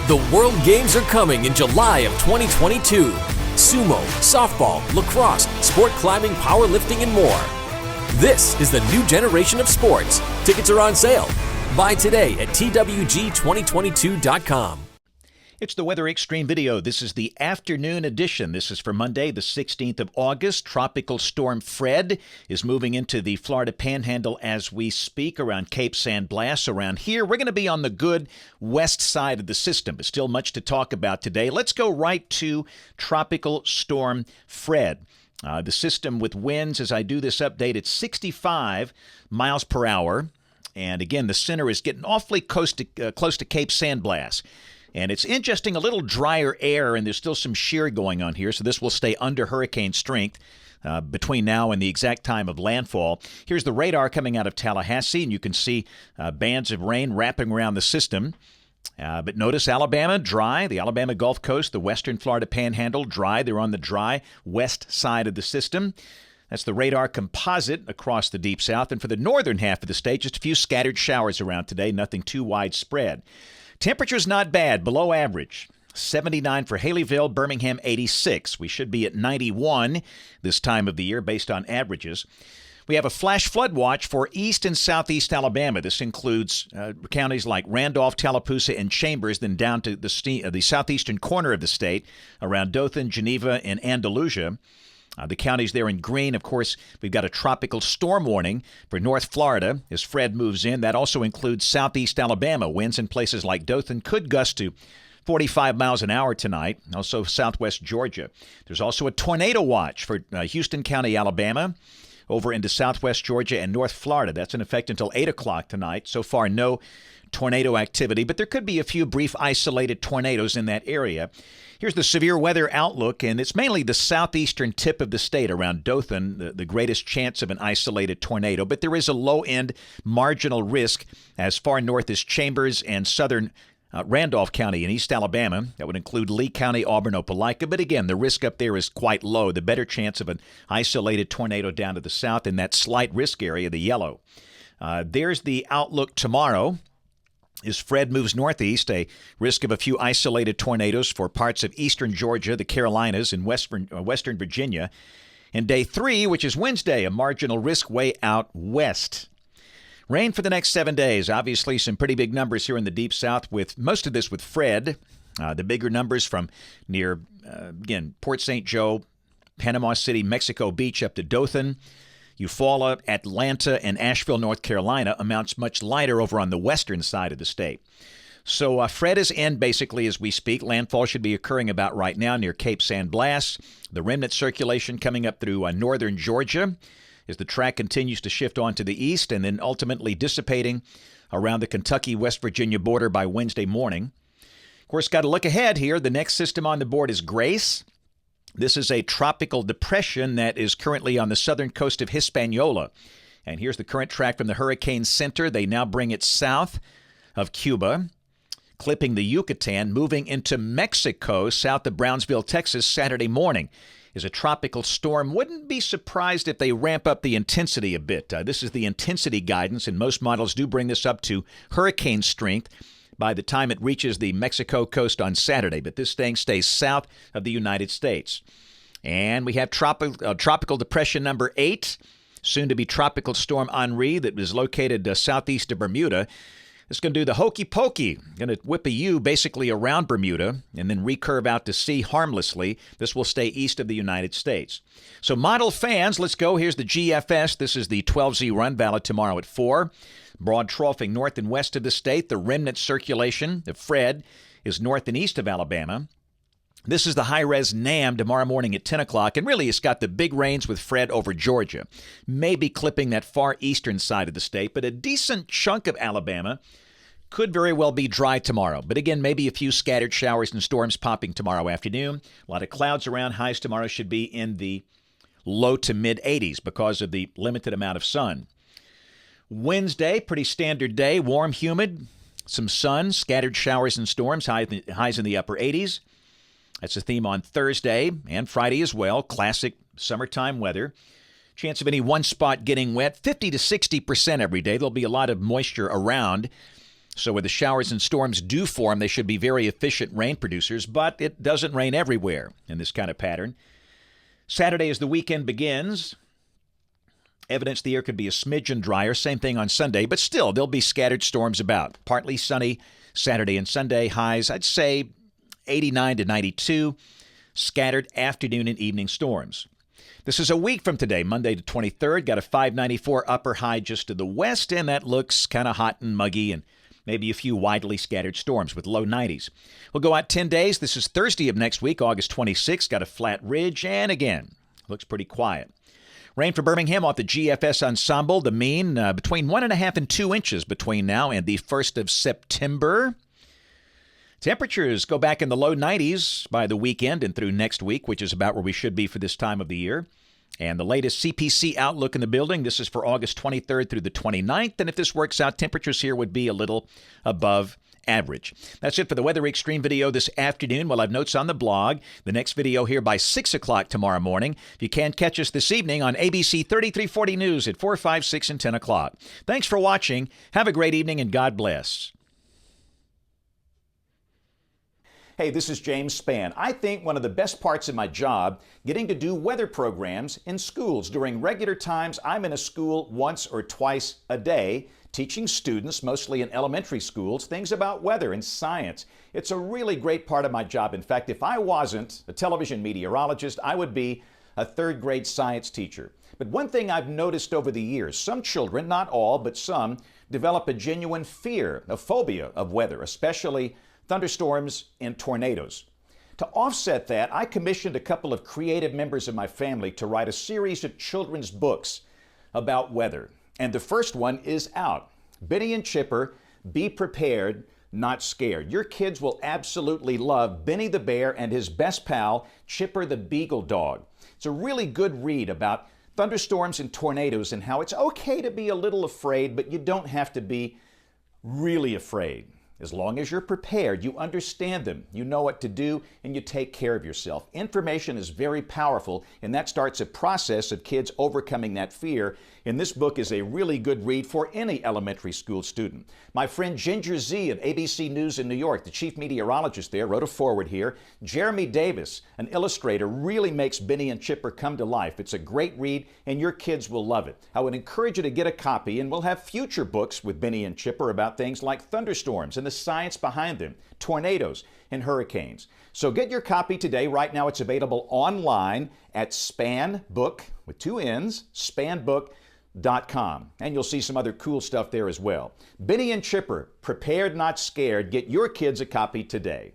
The World Games are coming in July of 2022. Sumo, softball, lacrosse, sport climbing, powerlifting, and more. This is the new generation of sports. Tickets are on sale. Buy today at twg2022.com. It's the Weather Xtreme video. This is the afternoon edition. This is for Monday, the 16th of August. Tropical storm Fred is moving into the Florida Panhandle as we speak around Cape San Blas. Around here, we're going to be on the good west side of the system, but still much to talk about today. Let's go right to Tropical Storm Fred. The system with winds, as I do this update, it's 65 miles per hour. And again, the center is getting awfully close to Cape San Blas. And it's ingesting a little drier air, and there's still some shear going on here, so this will stay under hurricane strength between now and the exact time of landfall. Here's the radar coming out of Tallahassee, and you can see bands of rain wrapping around the system. But notice Alabama, dry. The Alabama Gulf Coast, the western Florida Panhandle, dry. They're on the dry west side of the system. That's the radar composite across the Deep South. And for the northern half of the state, just a few scattered showers around today, nothing too widespread. Temperature's not bad, below average. 79 for Haleyville, Birmingham 86. We should be at 91 this time of the year based on averages. We have a flash flood watch for east and southeast Alabama. This includes counties like Randolph, Tallapoosa, and Chambers, then down to the southeastern corner of the state around Dothan, Geneva, and Andalusia. The counties there in green, of course, we've got a tropical storm warning for North Florida as Fred moves in. That also includes southeast Alabama. Winds in places like Dothan could gust to 45 miles an hour tonight. Also southwest Georgia. There's also a tornado watch for Houston County, Alabama, over into southwest Georgia and North Florida. That's in effect until 8 o'clock tonight. So far, no tornado activity, but there could be a few brief isolated tornadoes in that area. Here's the severe weather outlook, and it's mainly the southeastern tip of the state around Dothan, the greatest chance of an isolated tornado. But there is a low-end marginal risk as far north as Chambers and southern Randolph County in East Alabama. That would include Lee County, Auburn, Opelika. But again, the risk up there is quite low. The better chance of an isolated tornado down to the south in that slight risk area, the yellow. There's the outlook tomorrow. As Fred moves northeast, a risk of a few isolated tornadoes for parts of eastern Georgia, the Carolinas, and western Virginia. And day 3, which is Wednesday, a marginal risk way out west. Rain for the next 7 days. Obviously, some pretty big numbers here in the Deep South, with most of this with Fred. The bigger numbers from near, again, Port St. Joe, Panama City, Mexico Beach, up to Dothan, Eufaula, Atlanta, and Asheville, North Carolina. Amounts much lighter over on the western side of the state. So Fred is in basically as we speak. Landfall should be occurring about right now near Cape San Blas. The remnant circulation coming up through northern Georgia as the track continues to shift on to the east and then ultimately dissipating around the Kentucky-West Virginia border by Wednesday morning. Of course, got to look ahead here. The next system on the board is Grace. This is a tropical depression that is currently on the southern coast of Hispaniola. And here's the current track from the hurricane center. They now bring it south of Cuba, clipping the Yucatan, moving into Mexico, south of Brownsville, Texas, Saturday morning. Is a tropical storm. Wouldn't be surprised if they ramp up the intensity a bit. This is the intensity guidance, and most models do bring this up to hurricane strength by the time it reaches the Mexico coast on Saturday. But this thing stays south of the United States. And we have tropical depression number 8, soon to be tropical storm Henri, that is located southeast of Bermuda. It's going to do the hokey pokey, going to whip a U basically around Bermuda and then recurve out to sea harmlessly. This will stay east of the United States. So model fans, let's go. Here's the GFS. This is the 12Z run, valid tomorrow at 4. Broad troughing north and west of the state. The remnant circulation, the Fred, is north and east of Alabama. This is the high-res NAM tomorrow morning at 10 o'clock. And really, it's got the big rains with Fred over Georgia. Maybe clipping that far eastern side of the state, but a decent chunk of Alabama could very well be dry tomorrow. But again, maybe a few scattered showers and storms popping tomorrow afternoon. A lot of clouds around. Highs tomorrow should be in the low to mid-80s because of the limited amount of sun. Wednesday, pretty standard day, warm, humid, some sun, scattered showers and storms, highs in the upper 80s. That's the theme on Thursday and Friday as well, classic summertime weather. Chance of any one spot getting wet, 50 to 60% every day. There'll be a lot of moisture around. So when the showers and storms do form, they should be very efficient rain producers, but it doesn't rain everywhere in this kind of pattern. Saturday, as the weekend begins, evidence the air could be a smidgen drier. Same thing on Sunday, but still, there'll be scattered storms about. Partly sunny Saturday and Sunday. Highs, I'd say 89 to 92. Scattered afternoon and evening storms. This is a week from today, Monday the 23rd. Got a 594 upper high just to the west, and that looks kind of hot and muggy and maybe a few widely scattered storms with low 90s. We'll go out 10 days. This is Thursday of next week, August 26th. Got a flat ridge, and again, looks pretty quiet. Rain for Birmingham off the GFS Ensemble. The mean between 1.5 and 2 inches between now and the 1st of September. Temperatures go back in the low 90s by the weekend and through next week, which is about where we should be for this time of the year. And the latest CPC outlook in the building, this is for August 23rd through the 29th. And if this works out, temperatures here would be a little above average. That's it for the Weather Xtreme video this afternoon. We'll have notes on the blog. The next video here by 6 o'clock tomorrow morning. If you can't catch us this evening on ABC 3340 News at 4, 5, 6, and 10 o'clock. Thanks for watching. Have a great evening and God bless. Hey, this is James Spann. I think one of the best parts of my job, getting to do weather programs in schools. During regular times, I'm in a school once or twice a day, teaching students, mostly in elementary schools, things about weather and science. It's a really great part of my job. In fact, if I wasn't a television meteorologist, I would be a third grade science teacher. But one thing I've noticed over the years, some children, not all, but some, develop a genuine fear, a phobia of weather, especially thunderstorms and tornadoes. To offset that, I commissioned a couple of creative members of my family to write a series of children's books about weather. And the first one is out. Benny and Chipper, Be Prepared, Not Scared. Your kids will absolutely love Benny the Bear and his best pal, Chipper the Beagle Dog. It's a really good read about thunderstorms and tornadoes and how it's okay to be a little afraid, but you don't have to be really afraid. As long as you're prepared, you understand them, you know what to do, and you take care of yourself. Information is very powerful, and that starts a process of kids overcoming that fear. And this book is a really good read for any elementary school student. My friend Ginger Z of ABC News in New York, the chief meteorologist there, wrote a foreword here. Jeremy Davis, an illustrator, really makes Benny and Chipper come to life. It's a great read, and your kids will love it. I would encourage you to get a copy, and we'll have future books with Benny and Chipper about things like thunderstorms and the science behind them, tornadoes and hurricanes. So get your copy today. Right now it's available online at Spann Book, with 2 N's, spannbook.com. And you'll see some other cool stuff there as well. Benny and Chipper, Prepared Not Scared. Get your kids a copy today.